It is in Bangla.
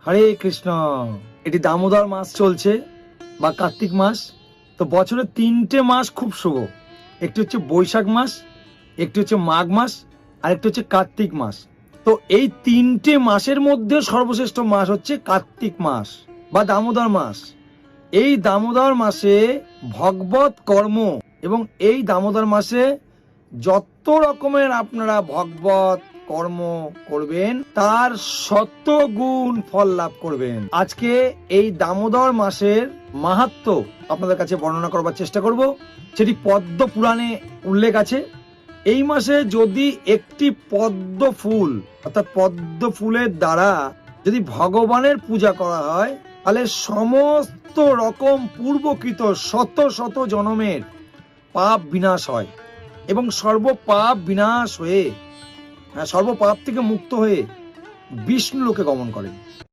হরে কৃষ্ণ। এটি দামোদর মাস চলছে বা কার্তিক মাস। তো বছরের 3টে মাস খুব শুভ। একটি হচ্ছে বৈশাখ মাস, একটি হচ্ছে মাঘ মাস, আর একটি হচ্ছে কার্তিক মাস। তো এই 3টে মাসের মধ্যে সর্বশ্রেষ্ঠ মাস হচ্ছে কার্তিক মাস বা দামোদর মাস। এই দামোদর মাসে ভগবত কর্ম এবং এই দামোদর মাসে যত রকমের আপনারা ভগবত কর্ম করবেন তার 100 গুণ ফল লাভ করবেন। আজকে এই দামোদর মাসের মাহাত্ম্য আপনাদের কাছে বর্ণনা করবার চেষ্টা করব। সেটি পদ্ম পুরাণে উল্লেখ আছে। এই মাসে যদি একটি পদ্ম ফুল অর্থাৎ পদ্ম ফুলের দ্বারা যদি ভগবানের পূজা করা হয় তাহলে সমস্ত রকম পূর্বকৃত শত শত জনমের পাপ বিনাশ হয় এবং সর্বপাপ বিনাশ হয়ে সর্বপাপ থেকে মুক্ত হয়ে বিষ্ণু লোকে গমন করেন।